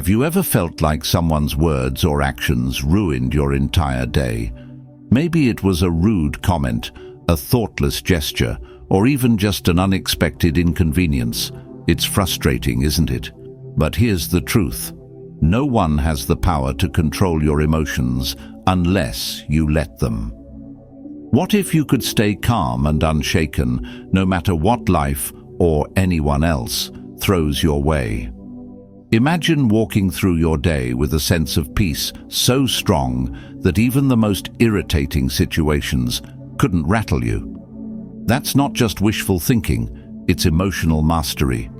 Have you ever felt like someone's words or actions ruined your entire day? Maybe it was a rude comment, a thoughtless gesture, or even just an unexpected inconvenience. It's frustrating, isn't it? But here's the truth. No one has the power to control your emotions unless you let them. What if you could stay calm and unshaken no matter what life or anyone else throws your way? Imagine walking through your day with a sense of peace so strong that even the most irritating situations couldn't rattle you. That's not just wishful thinking, it's emotional mastery.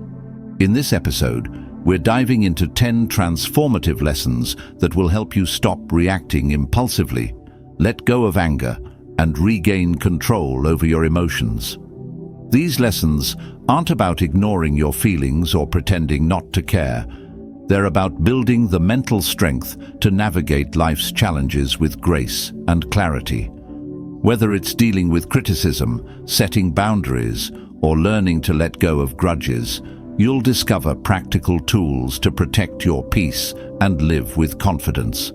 In this episode, we're diving into 10 transformative lessons that will help you stop reacting impulsively, let go of anger, and regain control over your emotions. These lessons aren't about ignoring your feelings or pretending not to care. They're about building the mental strength to navigate life's challenges with grace and clarity. Whether it's dealing with criticism, setting boundaries, or learning to let go of grudges, you'll discover practical tools to protect your peace and live with confidence.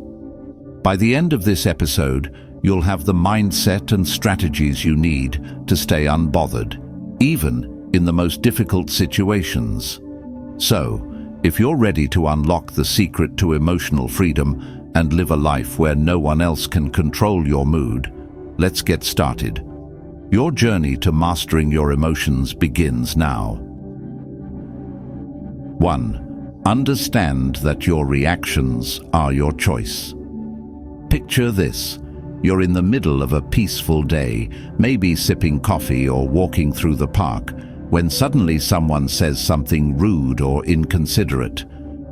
By the end of this episode, you'll have the mindset and strategies you need to stay unbothered, even in the most difficult situations. So, if you're ready to unlock the secret to emotional freedom and live a life where no one else can control your mood, let's get started. Your journey to mastering your emotions begins now. 1. Understand that your reactions are your choice. Picture this. You're in the middle of a peaceful day, maybe sipping coffee or walking through the park, when suddenly someone says something rude or inconsiderate.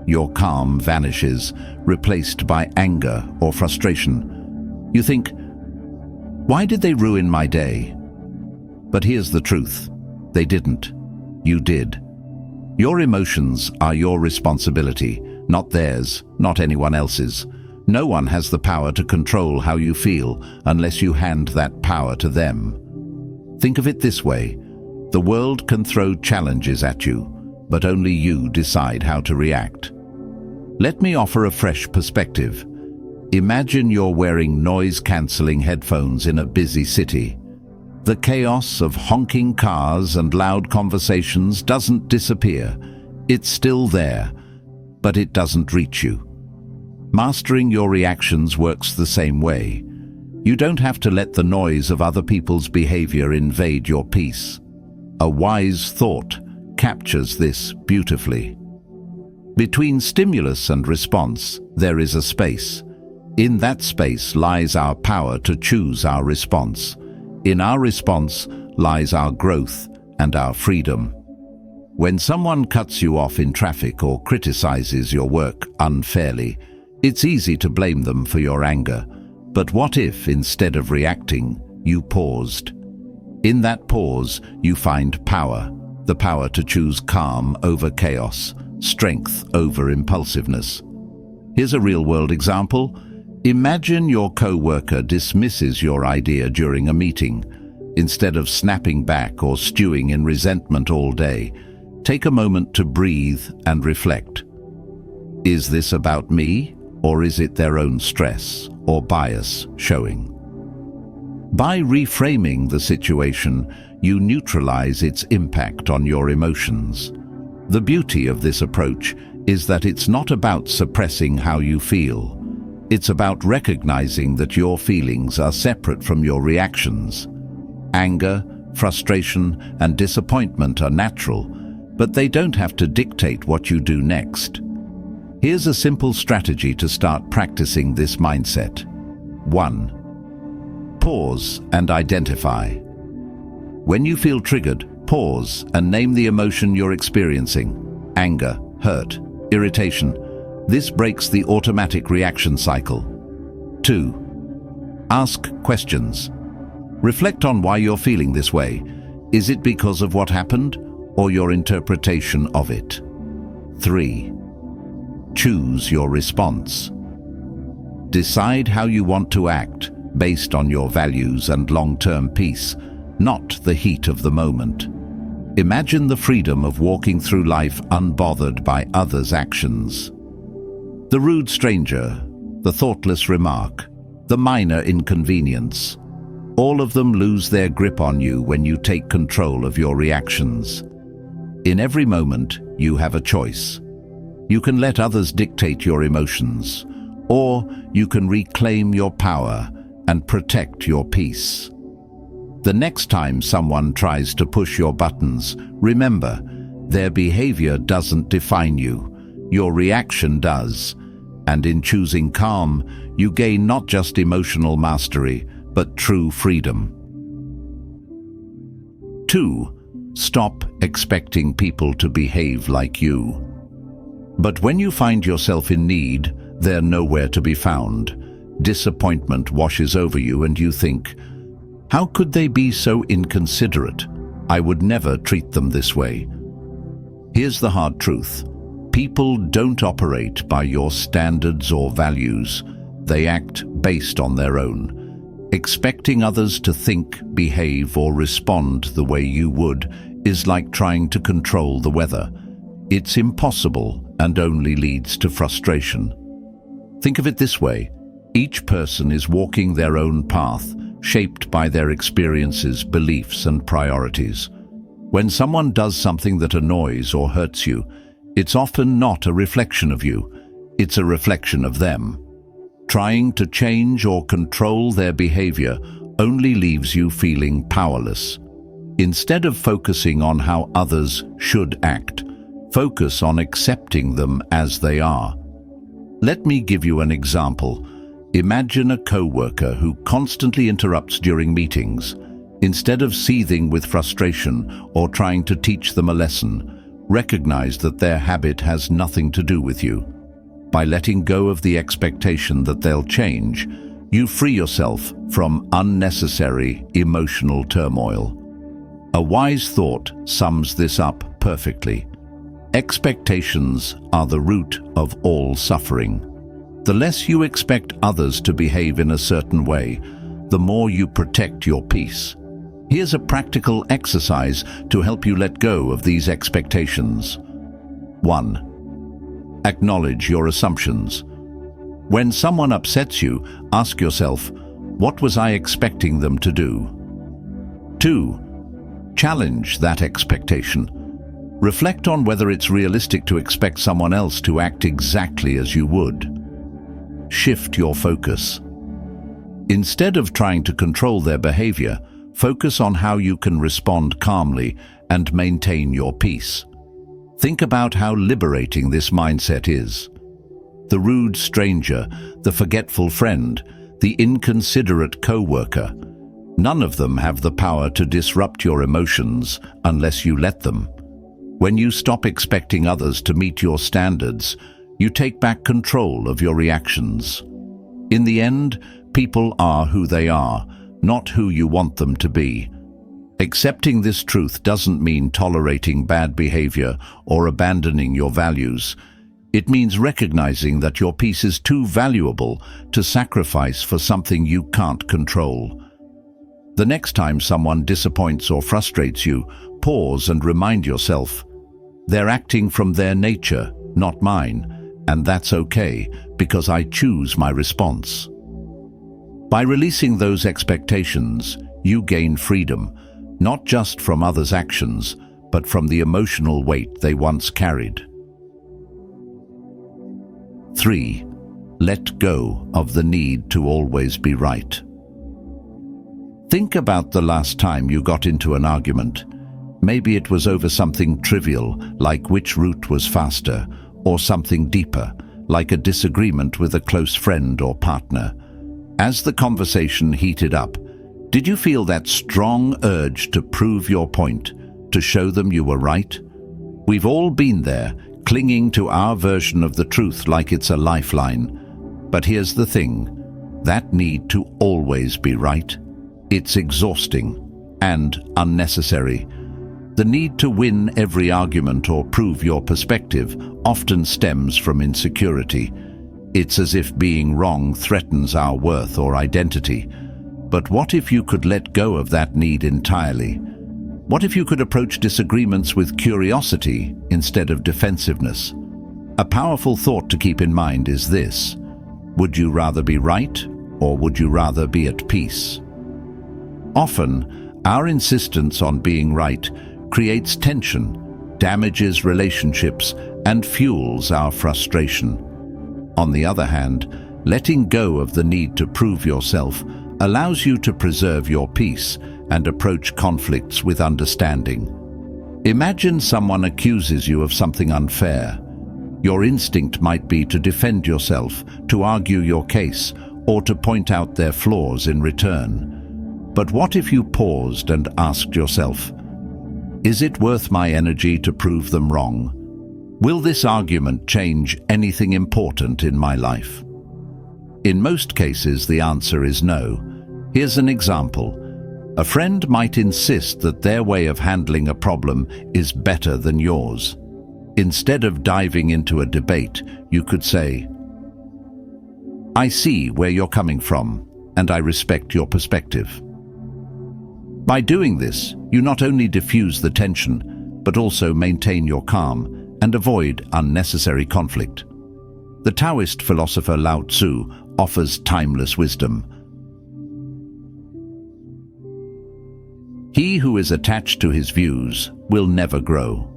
Your calm vanishes, replaced by anger or frustration. You think, why did they ruin my day? But here's the truth. They didn't. You did. Your emotions are your responsibility, not theirs, not anyone else's. No one has the power to control how you feel unless you hand that power to them. Think of it this way. The world can throw challenges at you, but only you decide how to react. Let me offer a fresh perspective. Imagine you're wearing noise-canceling headphones in a busy city. The chaos of honking cars and loud conversations doesn't disappear. It's still there, but it doesn't reach you. Mastering your reactions works the same way. You don't have to let the noise of other people's behavior invade your peace. A wise thought captures this beautifully. Between stimulus and response, there is a space. In that space lies our power to choose our response. In our response lies our growth and our freedom. When someone cuts you off in traffic or criticizes your work unfairly, it's easy to blame them for your anger. But what if, instead of reacting, you paused? In that pause, you find power, the power to choose calm over chaos, strength over impulsiveness. Here's a real-world example. Imagine your co-worker dismisses your idea during a meeting. Instead of snapping back or stewing in resentment all day, take a moment to breathe and reflect. Is this about me, or is it their own stress or bias showing? By reframing the situation, you neutralize its impact on your emotions. The beauty of this approach is that it's not about suppressing how you feel. It's about recognizing that your feelings are separate from your reactions. Anger, frustration, and disappointment are natural, but they don't have to dictate what you do next. Here's a simple strategy to start practicing this mindset. 1. Pause and identify. When you feel triggered, pause and name the emotion you're experiencing. Anger, hurt, irritation. This breaks the automatic reaction cycle. 2. Ask questions. Reflect on why you're feeling this way. Is it because of what happened or your interpretation of it? 3. Choose your response. Decide how you want to act based on your values and long-term peace, not the heat of the moment. Imagine the freedom of walking through life unbothered by others' actions. The rude stranger, the thoughtless remark, the minor inconvenience. All of them lose their grip on you when you take control of your reactions. In every moment, you have a choice. You can let others dictate your emotions, or you can reclaim your power and protect your peace. The next time someone tries to push your buttons, remember, their behavior doesn't define you. Your reaction does. And in choosing calm, you gain not just emotional mastery, but true freedom. 2. Stop expecting people to behave like you. But when you find yourself in need, they're nowhere to be found. Disappointment washes over you and you think, how could they be so inconsiderate? I would never treat them this way. Here's the hard truth. People don't operate by your standards or values. They act based on their own. Expecting others to think, behave, or respond the way you would is like trying to control the weather. It's impossible and only leads to frustration. Think of it this way. Each person is walking their own path, shaped by their experiences, beliefs, and priorities. When someone does something that annoys or hurts you, it's often not a reflection of you, it's a reflection of them. Trying to change or control their behavior only leaves you feeling powerless. Instead of focusing on how others should act, focus on accepting them as they are. Let me give you an example. Imagine a co-worker who constantly interrupts during meetings. Instead of seething with frustration or trying to teach them a lesson, recognize that their habit has nothing to do with you. By letting go of the expectation that they'll change, you free yourself from unnecessary emotional turmoil. A wise thought sums this up perfectly. Expectations are the root of all suffering. The less you expect others to behave in a certain way, the more you protect your peace. Here's a practical exercise to help you let go of these expectations. 1. Acknowledge your assumptions. When someone upsets you, ask yourself, what was I expecting them to do? 2. Challenge that expectation. Reflect on whether it's realistic to expect someone else to act exactly as you would. Shift your focus. Instead of trying to control their behavior, focus on how you can respond calmly and maintain your peace. Think about how liberating this mindset is. The rude stranger, the forgetful friend, the inconsiderate co-worker, none of them have the power to disrupt your emotions unless you let them. When you stop expecting others to meet your standards, you take back control of your reactions. In the end, people are who they are, not who you want them to be. Accepting this truth doesn't mean tolerating bad behavior or abandoning your values. It means recognizing that your peace is too valuable to sacrifice for something you can't control. The next time someone disappoints or frustrates you, pause and remind yourself, they're acting from their nature, not mine, and that's okay because I choose my response. By releasing those expectations, you gain freedom, not just from others' actions, but from the emotional weight they once carried. 3. Let go of the need to always be right. Think about the last time you got into an argument. Maybe it was over something trivial, like which route was faster, or something deeper, like a disagreement with a close friend or partner. As the conversation heated up, did you feel that strong urge to prove your point, to show them you were right? We've all been there, clinging to our version of the truth like it's a lifeline. But here's the thing, that need to always be right, it's exhausting and unnecessary. The need to win every argument or prove your perspective often stems from insecurity. It's as if being wrong threatens our worth or identity. But what if you could let go of that need entirely? What if you could approach disagreements with curiosity instead of defensiveness? A powerful thought to keep in mind is this: would you rather be right, or would you rather be at peace? Often, our insistence on being right creates tension, damages relationships, and fuels our frustration. On the other hand, letting go of the need to prove yourself allows you to preserve your peace and approach conflicts with understanding. Imagine someone accuses you of something unfair. Your instinct might be to defend yourself, to argue your case, or to point out their flaws in return. But what if you paused and asked yourself, is it worth my energy to prove them wrong? Will this argument change anything important in my life? In most cases, the answer is no. Here's an example. A friend might insist that their way of handling a problem is better than yours. Instead of diving into a debate, you could say, I see where you're coming from, and I respect your perspective. By doing this, you not only diffuse the tension, but also maintain your calm and avoid unnecessary conflict. The Taoist philosopher Lao Tzu offers timeless wisdom. He who is attached to his views will never grow.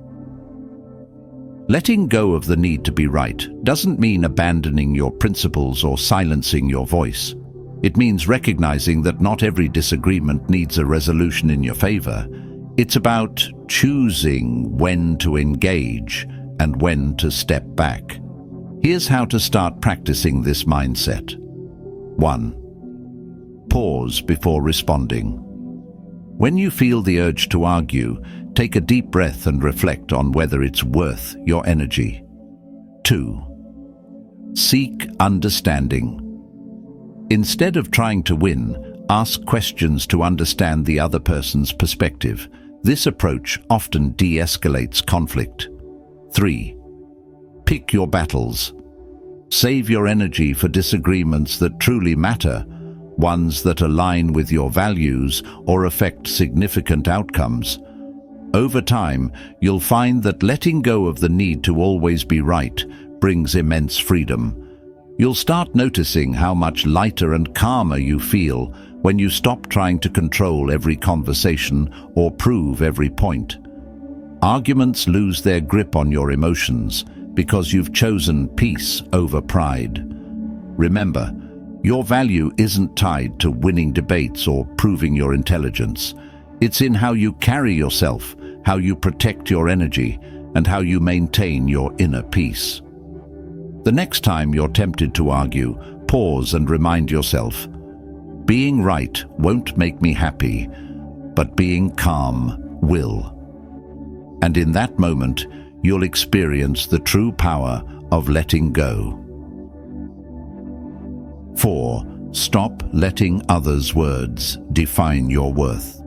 Letting go of the need to be right doesn't mean abandoning your principles or silencing your voice. It means recognizing that not every disagreement needs a resolution in your favor. It's about choosing when to engage and when to step back. Here's how to start practicing this mindset. 1. Pause before responding. When you feel the urge to argue, take a deep breath and reflect on whether it's worth your energy. 2. Seek understanding. Instead of trying to win, ask questions to understand the other person's perspective. This approach often de-escalates conflict. 3. Pick your battles. Save your energy for disagreements that truly matter, ones that align with your values or affect significant outcomes. Over time, you'll find that letting go of the need to always be right brings immense freedom. You'll start noticing how much lighter and calmer you feel when you stop trying to control every conversation or prove every point. Arguments lose their grip on your emotions because you've chosen peace over pride. Remember, your value isn't tied to winning debates or proving your intelligence. It's in how you carry yourself, how you protect your energy, and how you maintain your inner peace. The next time you're tempted to argue, pause and remind yourself, being right won't make me happy, but being calm will. And in that moment, you'll experience the true power of letting go. 4. Stop letting others' words define your worth.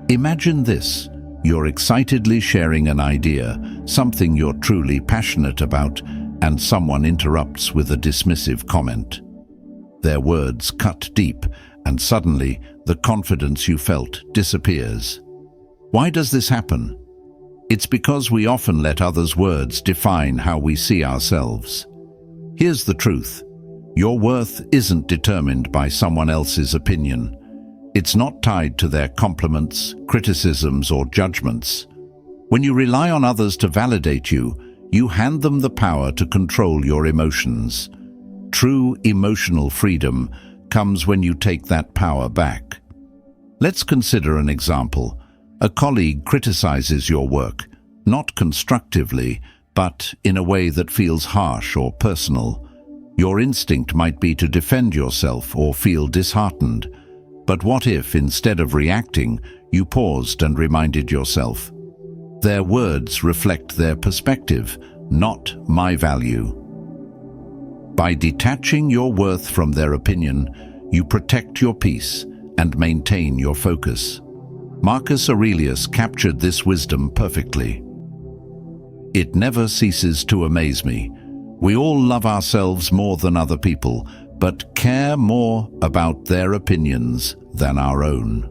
Imagine this. You're excitedly sharing an idea, something you're truly passionate about, and someone interrupts with a dismissive comment. Their words cut deep, and suddenly the confidence you felt disappears. Why does this happen? It's because we often let others' words define how we see ourselves. Here's the truth. Your worth isn't determined by someone else's opinion. It's not tied to their compliments, criticisms, or judgments. When you rely on others to validate you, you hand them the power to control your emotions. True emotional freedom comes when you take that power back. Let's consider an example. A colleague criticizes your work, not constructively, but in a way that feels harsh or personal. Your instinct might be to defend yourself or feel disheartened. But what if, instead of reacting, you paused and reminded yourself, their words reflect their perspective, not my value. By detaching your worth from their opinion, you protect your peace and maintain your focus. Marcus Aurelius captured this wisdom perfectly. It never ceases to amaze me. We all love ourselves more than other people, but care more about their opinions than our own.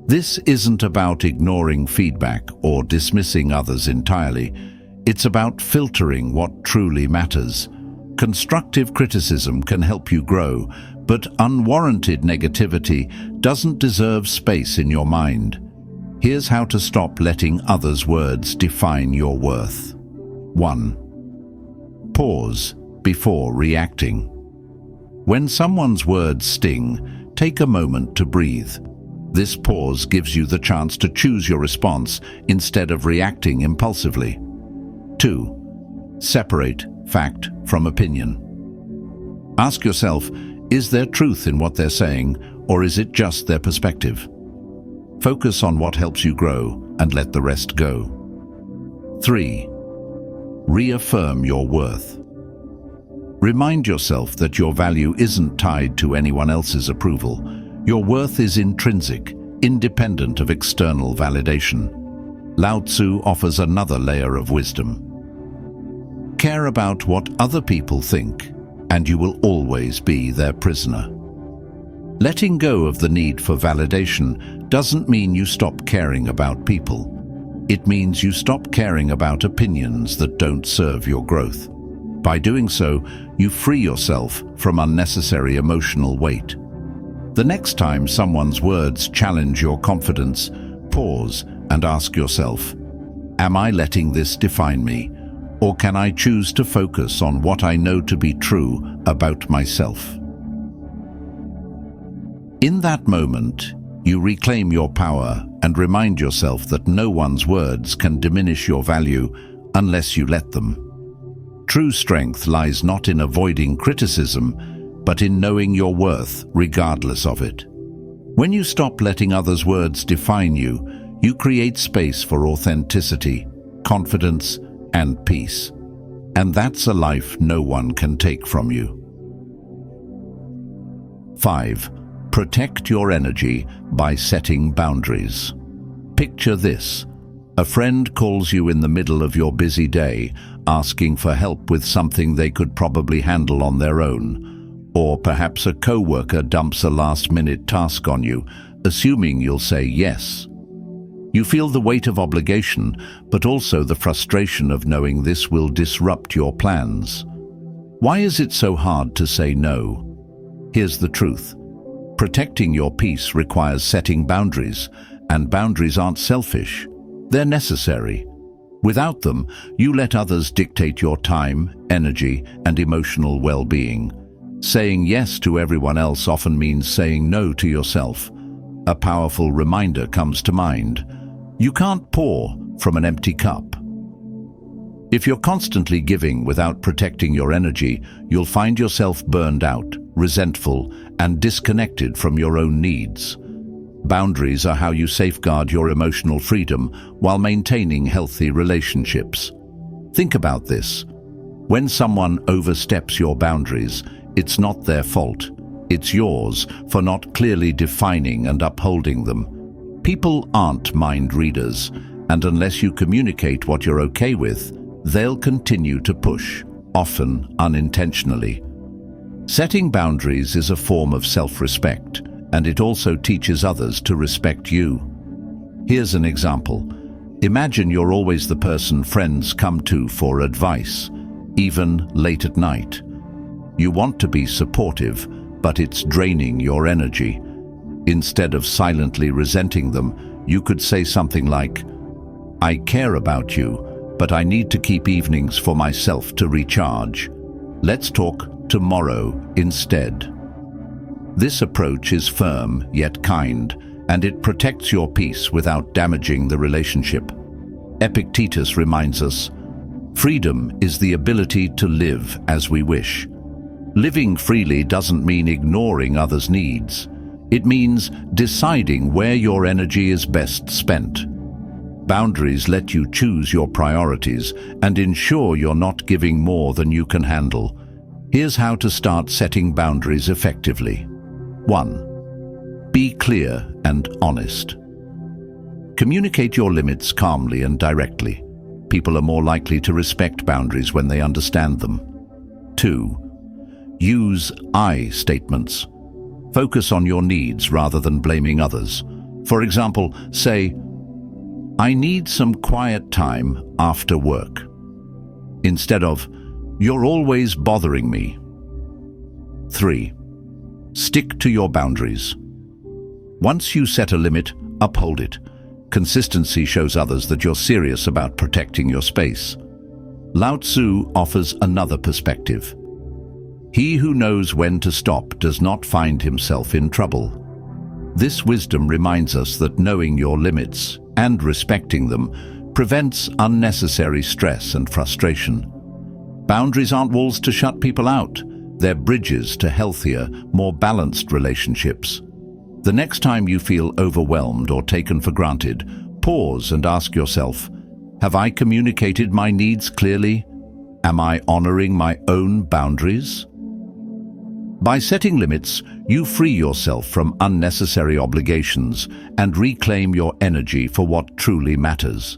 This isn't about ignoring feedback or dismissing others entirely. It's about filtering what truly matters. Constructive criticism can help you grow, but unwarranted negativity doesn't deserve space in your mind. Here's how to stop letting others' words define your worth. 1. Pause before reacting. When someone's words sting, take a moment to breathe. This pause gives you the chance to choose your response instead of reacting impulsively. 2. Separate fact from opinion. Ask yourself, is there truth in what they're saying, or is it just their perspective? Focus on what helps you grow and let the rest go. 3. Reaffirm your worth. Remind yourself that your value isn't tied to anyone else's approval. Your worth is intrinsic, independent of external validation. Lao Tzu offers another layer of wisdom. Care about what other people think, and you will always be their prisoner. Letting go of the need for validation doesn't mean you stop caring about people. It means you stop caring about opinions that don't serve your growth. By doing so, you free yourself from unnecessary emotional weight. The next time someone's words challenge your confidence, pause and ask yourself, am I letting this define me? Or can I choose to focus on what I know to be true about myself? In that moment, you reclaim your power and remind yourself that no one's words can diminish your value unless you let them. True strength lies not in avoiding criticism, but in knowing your worth regardless of it. When you stop letting others' words define you, you create space for authenticity, confidence, and peace. And that's a life no one can take from you. 5. Protect your energy by setting boundaries. Picture this. A friend calls you in the middle of your busy day, asking for help with something they could probably handle on their own. Or perhaps a coworker dumps a last-minute task on you, assuming you'll say yes. You feel the weight of obligation, but also the frustration of knowing this will disrupt your plans. Why is it so hard to say no? Here's the truth. Protecting your peace requires setting boundaries, and boundaries aren't selfish. They're necessary. Without them, you let others dictate your time, energy, and emotional well-being. Saying yes to everyone else often means saying no to yourself. A powerful reminder comes to mind. You can't pour from an empty cup. If you're constantly giving without protecting your energy, you'll find yourself burned out, resentful, and disconnected from your own needs. Boundaries are how you safeguard your emotional freedom while maintaining healthy relationships. Think about this. When someone oversteps your boundaries, it's not their fault. It's yours for not clearly defining and upholding them. People aren't mind readers, and unless you communicate what you're okay with, they'll continue to push, often unintentionally. Setting boundaries is a form of self-respect, and it also teaches others to respect you. Here's an example. Imagine you're always the person friends come to for advice, even late at night. You want to be supportive, but it's draining your energy. Instead of silently resenting them, you could say something like, I care about you, but I need to keep evenings for myself to recharge. Let's talk tomorrow instead. This approach is firm yet kind, and it protects your peace without damaging the relationship. Epictetus reminds us, freedom is the ability to live as we wish. Living freely doesn't mean ignoring others' needs. It means deciding where your energy is best spent. Boundaries let you choose your priorities and ensure you're not giving more than you can handle. Here's how to start setting boundaries effectively. 1. Be clear and honest. Communicate your limits calmly and directly. People are more likely to respect boundaries when they understand them. 2. Use I statements. Focus on your needs rather than blaming others. For example, say, I need some quiet time after work. instead of, "You're always bothering me." 3. Stick to your boundaries. Once you set a limit, uphold it. Consistency shows others that you're serious about protecting your space. Lao Tzu offers another perspective. He who knows when to stop does not find himself in trouble. This wisdom reminds us that knowing your limits and respecting them prevents unnecessary stress and frustration. Boundaries aren't walls to shut people out. They're bridges to healthier, more balanced relationships. The next time you feel overwhelmed or taken for granted, pause and ask yourself, have I communicated my needs clearly? Am I honoring my own boundaries? By setting limits, you free yourself from unnecessary obligations and reclaim your energy for what truly matters.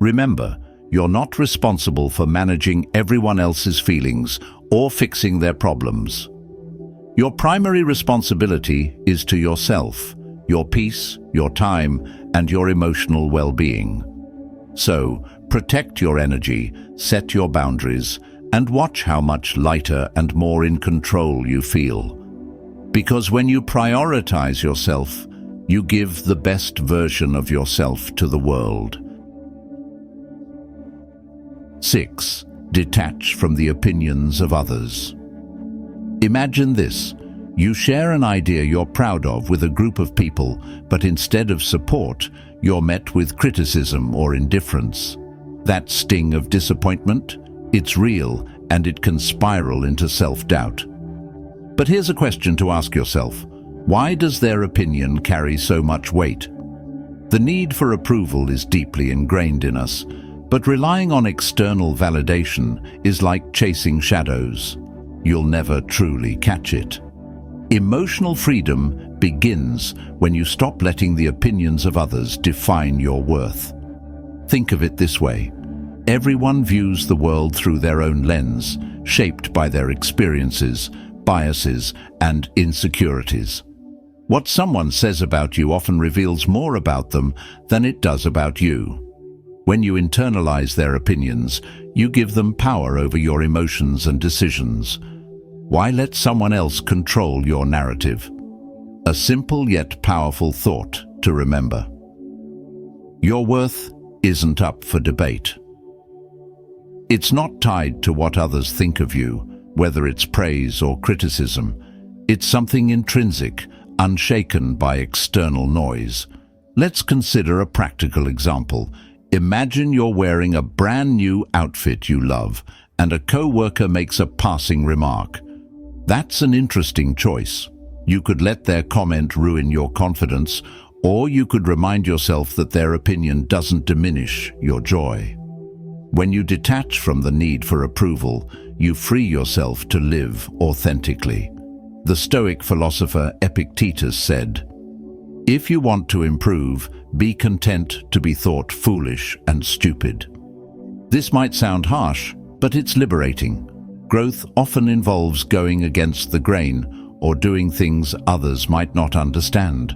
Remember, you're not responsible for managing everyone else's feelings or fixing their problems. Your primary responsibility is to yourself, your peace, your time, and your emotional well-being. So, protect your energy, set your boundaries, and watch how much lighter and more in control you feel. Because when you prioritize yourself, you give the best version of yourself to the world. 6. Detach from the opinions of others. Imagine this. You share an idea you're proud of with a group of people, but instead of support, you're met with criticism or indifference. That sting of disappointment? It's real, and it can spiral into self-doubt. But here's a question to ask yourself. Why does their opinion carry so much weight? The need for approval is deeply ingrained in us, but relying on external validation is like chasing shadows. You'll never truly catch it. Emotional freedom begins when you stop letting the opinions of others define your worth. Think of it this way. Everyone views the world through their own lens, shaped by their experiences, biases, and insecurities. What someone says about you often reveals more about them than it does about you. When you internalize their opinions, you give them power over your emotions and decisions. Why let someone else control your narrative? A simple yet powerful thought to remember. Your worth isn't up for debate. It's not tied to what others think of you, whether it's praise or criticism. It's something intrinsic, unshaken by external noise. Let's consider a practical example. Imagine you're wearing a brand new outfit you love, and a co-worker makes a passing remark. That's an interesting choice. You could let their comment ruin your confidence, or you could remind yourself that their opinion doesn't diminish your joy. When you detach from the need for approval, you free yourself to live authentically. The Stoic philosopher Epictetus said, "If you want to improve, be content to be thought foolish and stupid." This might sound harsh, but it's liberating. Growth often involves going against the grain or doing things others might not understand.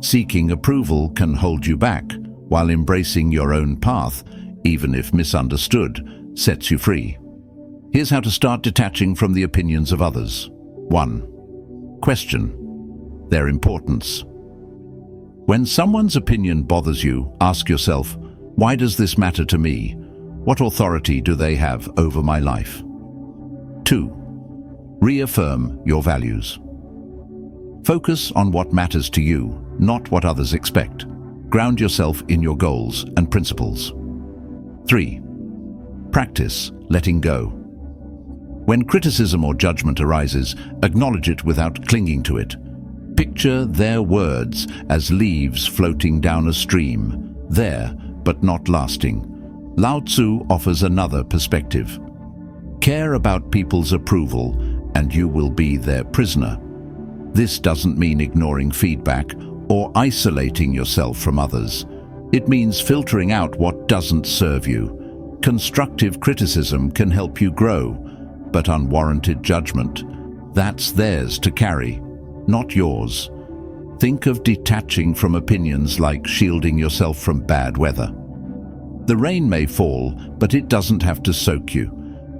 Seeking approval can hold you back, while embracing your own path, even if misunderstood, sets you free. Here's how to start detaching from the opinions of others. 1. Question their importance. When someone's opinion bothers you, ask yourself, why does this matter to me? What authority do they have over my life? 2. Reaffirm your values. Focus on what matters to you, not what others expect. Ground yourself in your goals and principles. 3. Practice letting go. When criticism or judgment arises, acknowledge it without clinging to it. Picture their words as leaves floating down a stream, there but not lasting. Lao Tzu offers another perspective. Care about people's approval, and you will be their prisoner. This doesn't mean ignoring feedback or isolating yourself from others. It means filtering out what doesn't serve you. Constructive criticism can help you grow, but unwarranted judgment, that's theirs to carry, not yours. Think of detaching from opinions like shielding yourself from bad weather. The rain may fall, but it doesn't have to soak you.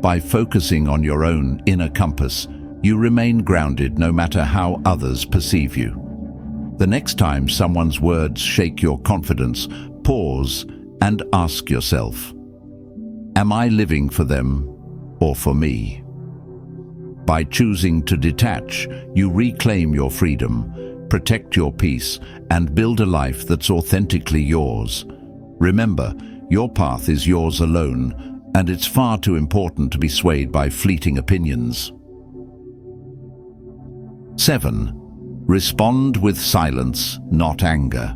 By focusing on your own inner compass, you remain grounded no matter how others perceive you. The next time someone's words shake your confidence, pause and ask yourself, am I living for them or for me? By choosing to detach, you reclaim your freedom, protect your peace, and build a life that's authentically yours. Remember, your path is yours alone, and it's far too important to be swayed by fleeting opinions. 7. Respond with silence, not anger.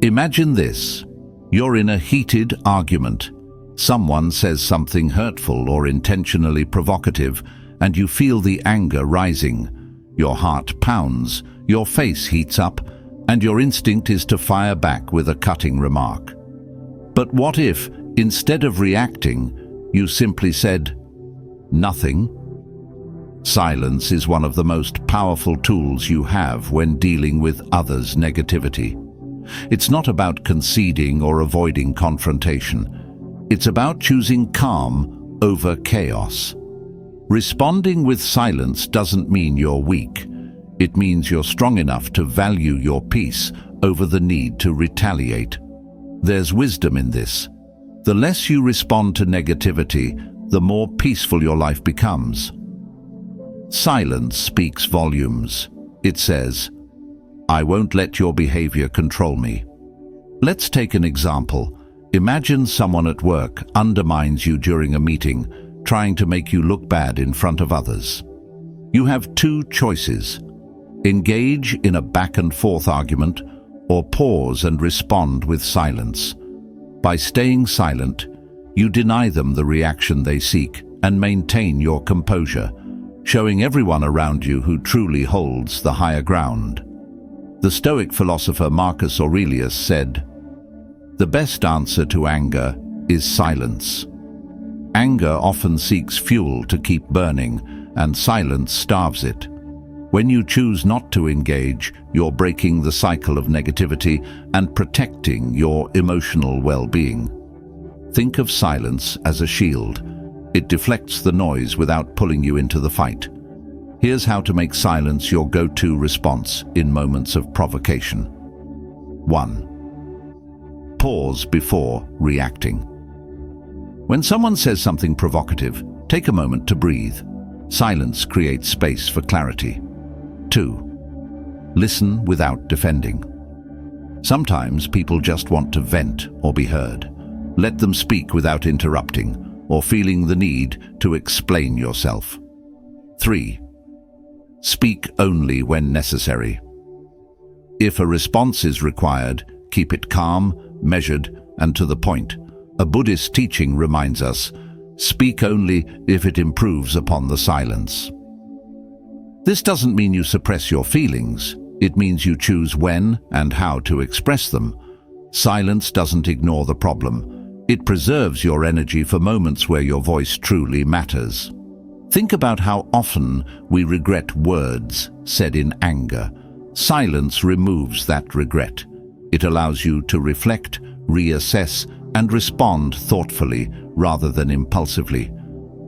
Imagine this. You're in a heated argument. Someone says something hurtful or intentionally provocative, and you feel the anger rising. Your heart pounds, your face heats up, and your instinct is to fire back with a cutting remark. But what if, instead of reacting, you simply said, nothing? Silence is one of the most powerful tools you have when dealing with others' negativity. It's not about conceding or avoiding confrontation. It's about choosing calm over chaos. Responding with silence doesn't mean you're weak. It means you're strong enough to value your peace over the need to retaliate. There's wisdom in this. The less you respond to negativity, the more peaceful your life becomes. Silence speaks volumes. It says, I won't let your behavior control me. Let's take an example. Imagine someone at work undermines you during a meeting, trying to make you look bad in front of others. You have two choices: engage in a back-and-forth argument, or pause and respond with silence. By staying silent, you deny them the reaction they seek and maintain your composure, showing everyone around you who truly holds the higher ground. The Stoic philosopher Marcus Aurelius said, "The best answer to anger is silence." Anger often seeks fuel to keep burning, and silence starves it. When you choose not to engage, you're breaking the cycle of negativity and protecting your emotional well-being. Think of silence as a shield. It deflects the noise without pulling you into the fight. Here's how to make silence your go-to response in moments of provocation. 1. Pause before reacting. When someone says something provocative, take a moment to breathe. Silence creates space for clarity. 2. Listen without defending. Sometimes people just want to vent or be heard. Let them speak without interrupting or feeling the need to explain yourself. 3. Speak only when necessary. If a response is required, keep it calm, measured, and to the point. A Buddhist teaching reminds us, speak only if it improves upon the silence. This doesn't mean you suppress your feelings. It means you choose when and how to express them. Silence doesn't ignore the problem. It preserves your energy for moments where your voice truly matters. Think about how often we regret words said in anger. Silence removes that regret. It allows you to reflect, reassess, and respond thoughtfully rather than impulsively.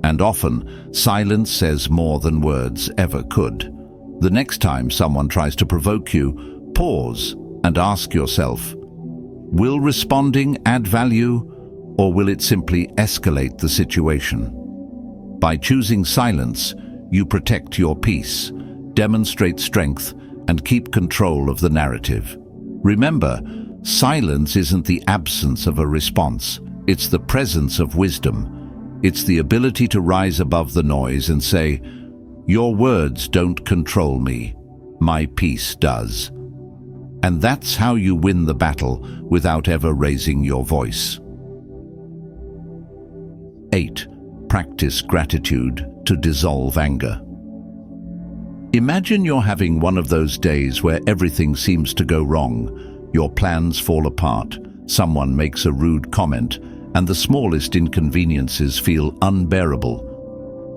And often, silence says more than words ever could. The next time someone tries to provoke you, pause and ask yourself, will responding add value, or will it simply escalate the situation? By choosing silence, you protect your peace, demonstrate strength, and keep control of the narrative. Remember, silence isn't the absence of a response. It's the presence of wisdom. It's the ability to rise above the noise and say, your words don't control me, my peace does. And that's how you win the battle without ever raising your voice. 8. Practice gratitude to dissolve anger. Imagine you're having one of those days where everything seems to go wrong. Your plans fall apart, someone makes a rude comment, and the smallest inconveniences feel unbearable.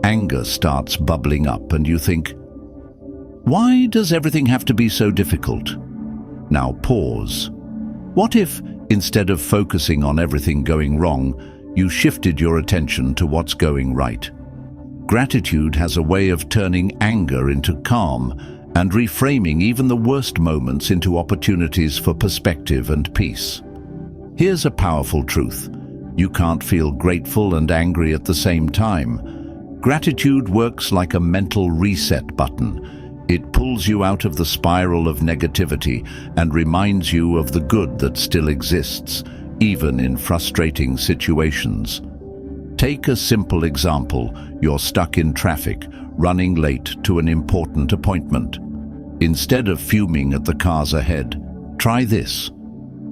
Anger starts bubbling up and you think, why does everything have to be so difficult? Now pause. What if, instead of focusing on everything going wrong, you shifted your attention to what's going right. Gratitude has a way of turning anger into calm and reframing even the worst moments into opportunities for perspective and peace. Here's a powerful truth. You can't feel grateful and angry at the same time. Gratitude works like a mental reset button. It pulls you out of the spiral of negativity and reminds you of the good that still exists, even in frustrating situations. Take a simple example. You're stuck in traffic, running late to an important appointment. Instead of fuming at the cars ahead, try this.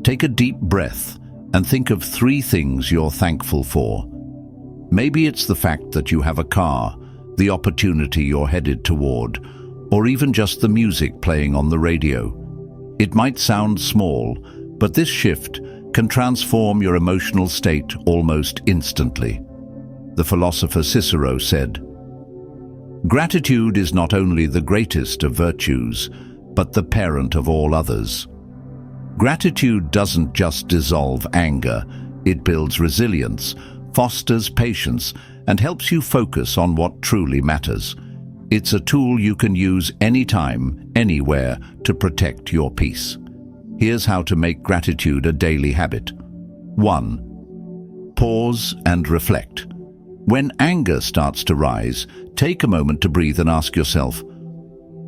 Take a deep breath and think of 3 things you're thankful for. Maybe it's the fact that you have a car, the opportunity you're headed toward, or even just the music playing on the radio. It might sound small, but this shift can transform your emotional state almost instantly. The philosopher Cicero said, "Gratitude is not only the greatest of virtues, but the parent of all others." Gratitude doesn't just dissolve anger, it builds resilience, fosters patience, and helps you focus on what truly matters. It's a tool you can use anytime, anywhere, to protect your peace. Here's how to make gratitude a daily habit. 1. Pause and reflect. When anger starts to rise, take a moment to breathe and ask yourself,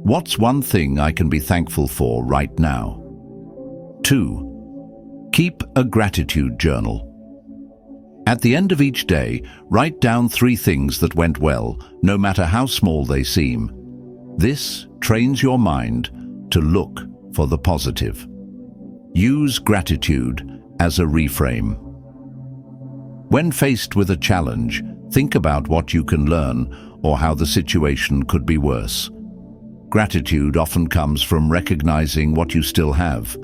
what's one thing I can be thankful for right now? 2. Keep a gratitude journal. At the end of each day, write down 3 things that went well, no matter how small they seem. This trains your mind to look for the positive. Use gratitude as a reframe. When faced with a challenge, think about what you can learn or how the situation could be worse. Gratitude often comes from recognizing what you still have.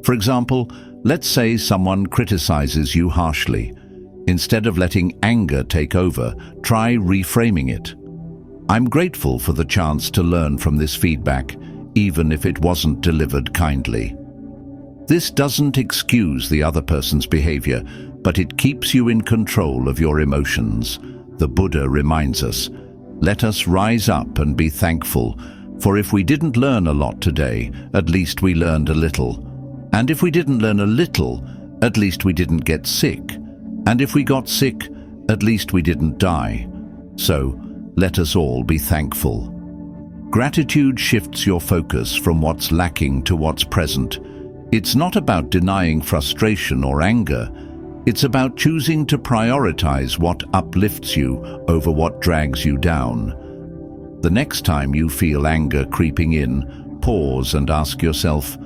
For example, let's say someone criticizes you harshly. Instead of letting anger take over, try reframing it. I'm grateful for the chance to learn from this feedback, even if it wasn't delivered kindly. This doesn't excuse the other person's behavior, but it keeps you in control of your emotions. The Buddha reminds us, let us rise up and be thankful, for if we didn't learn a lot today, at least we learned a little. And if we didn't learn a little, at least we didn't get sick. And if we got sick, at least we didn't die. So, let us all be thankful. Gratitude shifts your focus from what's lacking to what's present. It's not about denying frustration or anger. It's about choosing to prioritize what uplifts you over what drags you down. The next time you feel anger creeping in, pause and ask yourself,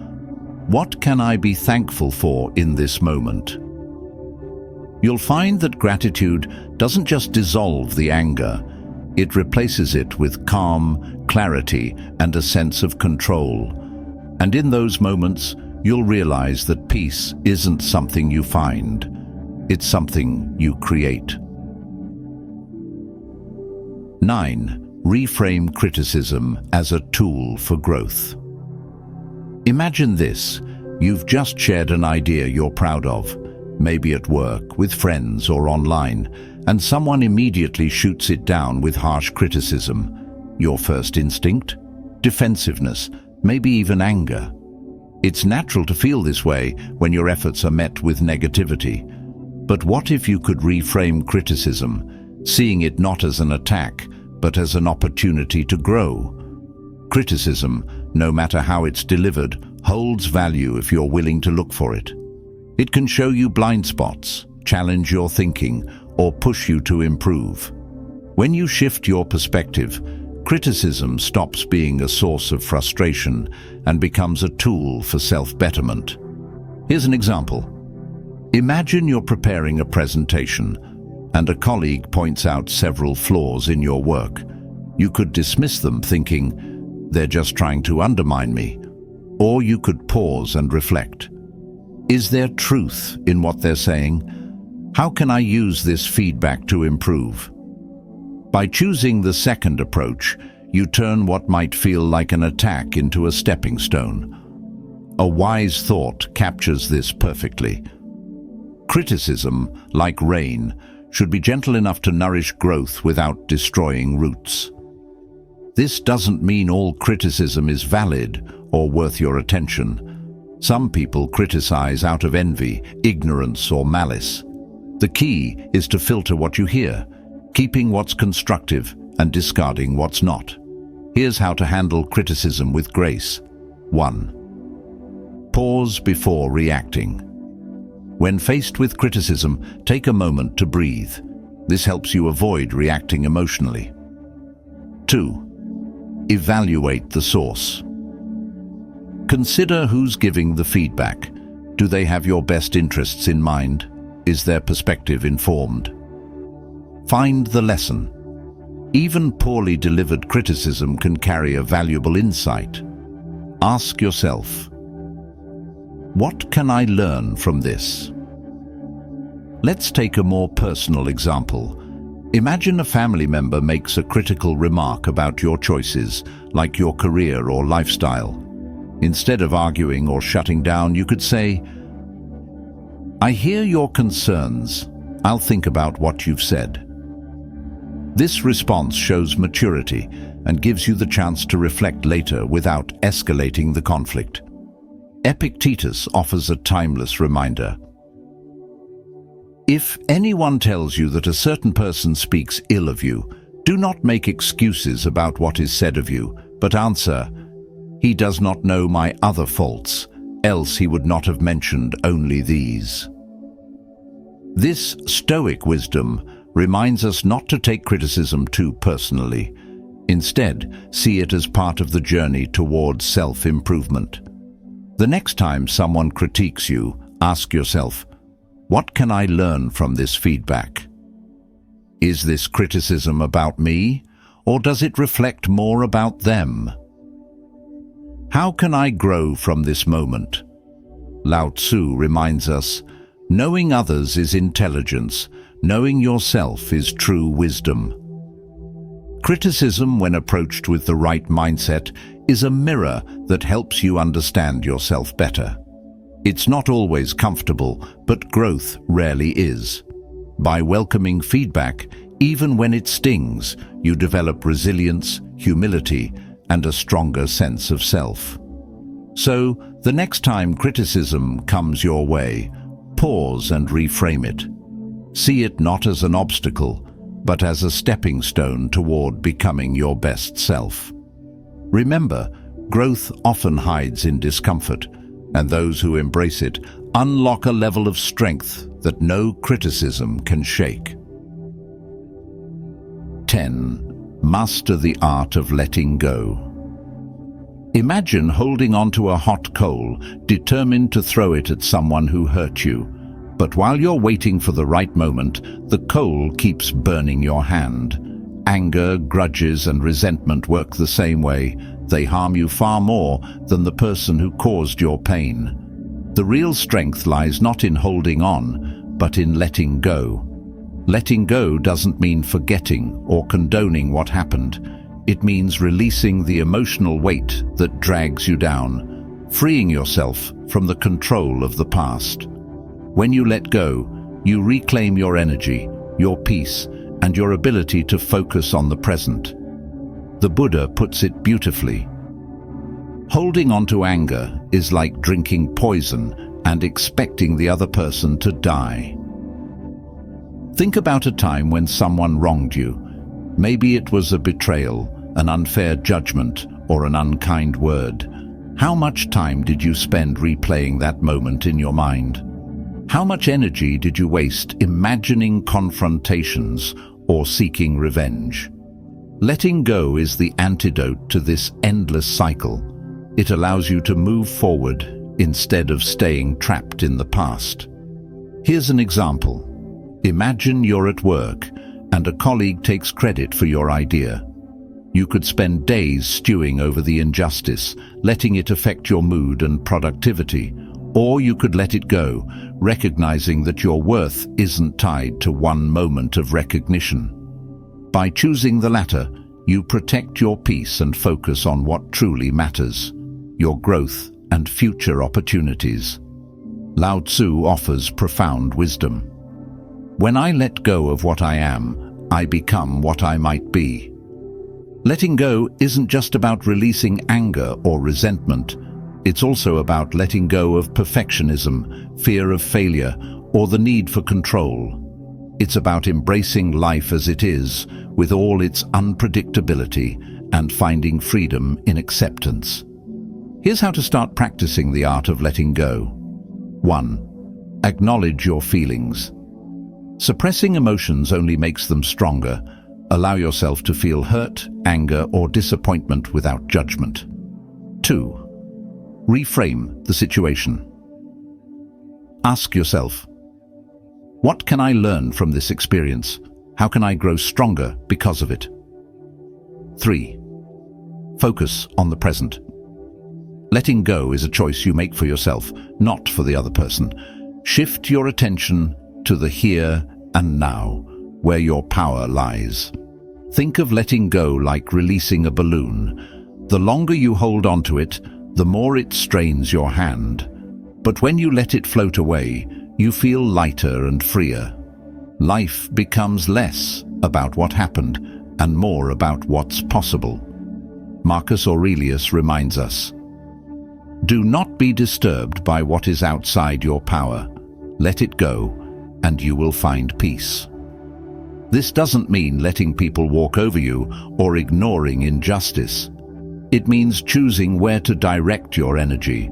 what can I be thankful for in this moment? You'll find that gratitude doesn't just dissolve the anger, it replaces it with calm, clarity, and a sense of control. And in those moments, you'll realize that peace isn't something you find, it's something you create. 9. Reframe criticism as a tool for growth. Imagine this. You've just shared an idea you're proud of, maybe at work, with friends, or online, and someone immediately shoots it down with harsh criticism. Your first instinct? Defensiveness, maybe even anger. It's natural to feel this way when your efforts are met with negativity. But what if you could reframe criticism, seeing it not as an attack, but as an opportunity to grow? Criticism, no matter how it's delivered, holds value if you're willing to look for it. It can show you blind spots, challenge your thinking, or push you to improve. When you shift your perspective, criticism stops being a source of frustration and becomes a tool for self-betterment. Here's an example. Imagine you're preparing a presentation, and a colleague points out several flaws in your work. You could dismiss them, thinking, they're just trying to undermine me. Or you could pause and reflect. Is there truth in what they're saying? How can I use this feedback to improve? By choosing the second approach, you turn what might feel like an attack into a stepping stone. A wise thought captures this perfectly. Criticism, like rain, should be gentle enough to nourish growth without destroying roots. This doesn't mean all criticism is valid or worth your attention. Some people criticize out of envy, ignorance, or malice. The key is to filter what you hear, keeping what's constructive and discarding what's not. Here's how to handle criticism with grace. 1. Pause before reacting. When faced with criticism, take a moment to breathe. This helps you avoid reacting emotionally. 2. Evaluate the source. Consider who's giving the feedback. Do they have your best interests in mind? Is their perspective informed? Find the lesson. Even poorly delivered criticism can carry a valuable insight. Ask yourself, what can I learn from this? Let's take a more personal example. Imagine a family member makes a critical remark about your choices, like your career or lifestyle. Instead of arguing or shutting down, you could say, "I hear your concerns. I'll think about what you've said." This response shows maturity and gives you the chance to reflect later without escalating the conflict. Epictetus offers a timeless reminder. If anyone tells you that a certain person speaks ill of you, do not make excuses about what is said of you, but answer, "He does not know my other faults, else he would not have mentioned only these." This Stoic wisdom reminds us not to take criticism too personally. Instead, see it as part of the journey towards self-improvement. The next time someone critiques you, ask yourself, what can I learn from this feedback? Is this criticism about me, or does it reflect more about them? How can I grow from this moment? Lao Tzu reminds us, knowing others is intelligence, knowing yourself is true wisdom. Criticism, when approached with the right mindset, is a mirror that helps you understand yourself better. It's not always comfortable, but growth rarely is. By welcoming feedback, even when it stings, you develop resilience, humility, and a stronger sense of self. So, the next time criticism comes your way, pause and reframe it. See it not as an obstacle, but as a stepping stone toward becoming your best self. Remember, growth often hides in discomfort, and those who embrace it unlock a level of strength that no criticism can shake. 10. Master the art of letting go. Imagine holding onto a hot coal, determined to throw it at someone who hurt you. But while you're waiting for the right moment, the coal keeps burning your hand. Anger, grudges, and resentment work the same way. They harm you far more than the person who caused your pain. The real strength lies not in holding on, but in letting go. Letting go doesn't mean forgetting or condoning what happened. It means releasing the emotional weight that drags you down, freeing yourself from the control of the past. When you let go, you reclaim your energy, your peace, and your ability to focus on the present. The Buddha puts it beautifully. Holding on to anger is like drinking poison and expecting the other person to die. Think about a time when someone wronged you. Maybe it was a betrayal, an unfair judgment, or an unkind word. How much time did you spend replaying that moment in your mind? How much energy did you waste imagining confrontations or seeking revenge? Letting go is the antidote to this endless cycle. It allows you to move forward instead of staying trapped in the past. Here's an example. Imagine you're at work and a colleague takes credit for your idea. You could spend days stewing over the injustice, letting it affect your mood and productivity. Or you could let it go, recognizing that your worth isn't tied to one moment of recognition. By choosing the latter, you protect your peace and focus on what truly matters, your growth and future opportunities. Lao Tzu offers profound wisdom. When I let go of what I am, I become what I might be. Letting go isn't just about releasing anger or resentment. It's also about letting go of perfectionism, fear of failure, or the need for control. It's about embracing life as it is, with all its unpredictability, and finding freedom in acceptance. Here's how to start practicing the art of letting go. 1. Acknowledge your feelings. Suppressing emotions only makes them stronger. Allow yourself to feel hurt, anger, or disappointment without judgment. 2. Reframe the situation. Ask yourself, what can I learn from this experience? How can I grow stronger because of it? 3. Focus on the present. Letting go is a choice you make for yourself, not for the other person. Shift your attention to the here and now, where your power lies. Think of letting go like releasing a balloon. The longer you hold onto it, the more it strains your hand. But when you let it float away, you feel lighter and freer. Life becomes less about what happened and more about what's possible. Marcus Aurelius reminds us, do not be disturbed by what is outside your power. Let it go, and you will find peace. This doesn't mean letting people walk over you or ignoring injustice. It means choosing where to direct your energy.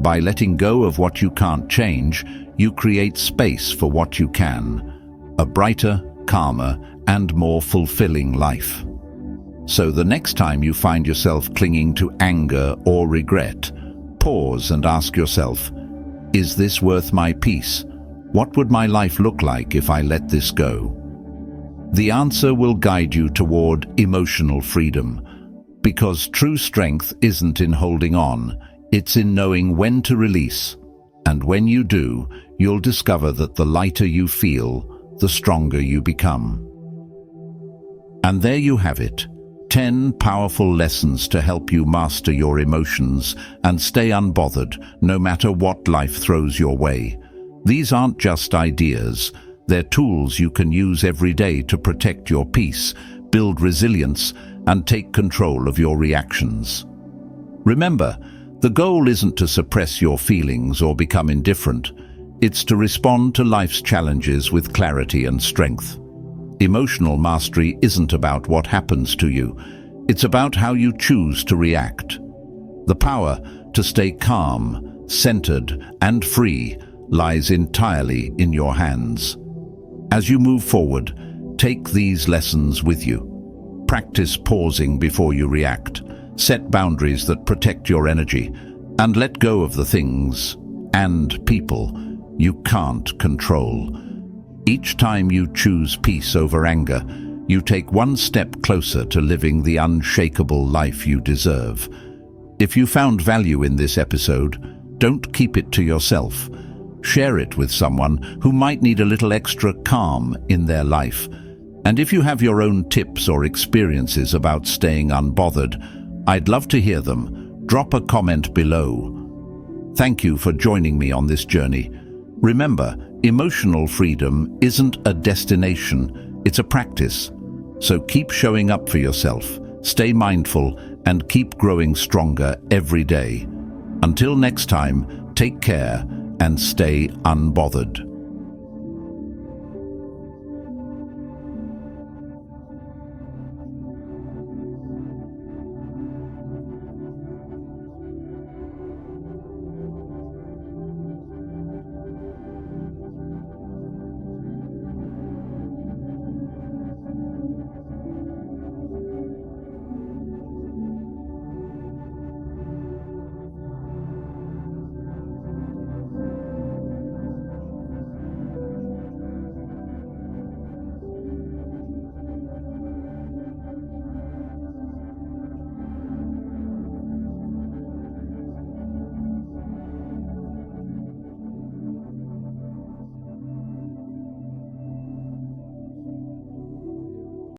By letting go of what you can't change, you create space for what you can, a brighter, calmer, and more fulfilling life. So the next time you find yourself clinging to anger or regret, pause and ask yourself, is this worth my peace? What would my life look like if I let this go? The answer will guide you toward emotional freedom, because true strength isn't in holding on, it's in knowing when to release. And when you do, you'll discover that the lighter you feel, the stronger you become. And there you have it, 10 powerful lessons to help you master your emotions and stay unbothered no matter what life throws your way. These aren't just ideas, they're tools you can use every day to protect your peace, build resilience, and take control of your reactions. Remember, the goal isn't to suppress your feelings or become indifferent. It's to respond to life's challenges with clarity and strength. Emotional mastery isn't about what happens to you. It's about how you choose to react. The power to stay calm, centered, and free lies entirely in your hands. As you move forward, take these lessons with you. Practice pausing before you react. Set boundaries that protect your energy, and let go of the things and people you can't control. Each time you choose peace over anger, you take one step closer to living the unshakable life you deserve. If you found value in this episode, don't keep it to yourself. Share it with someone who might need a little extra calm in their life. And if you have your own tips or experiences about staying unbothered, I'd love to hear them. Drop a comment below. Thank you for joining me on this journey. Remember, emotional freedom isn't a destination, it's a practice. So keep showing up for yourself, stay mindful, and keep growing stronger every day. Until next time, take care and stay unbothered.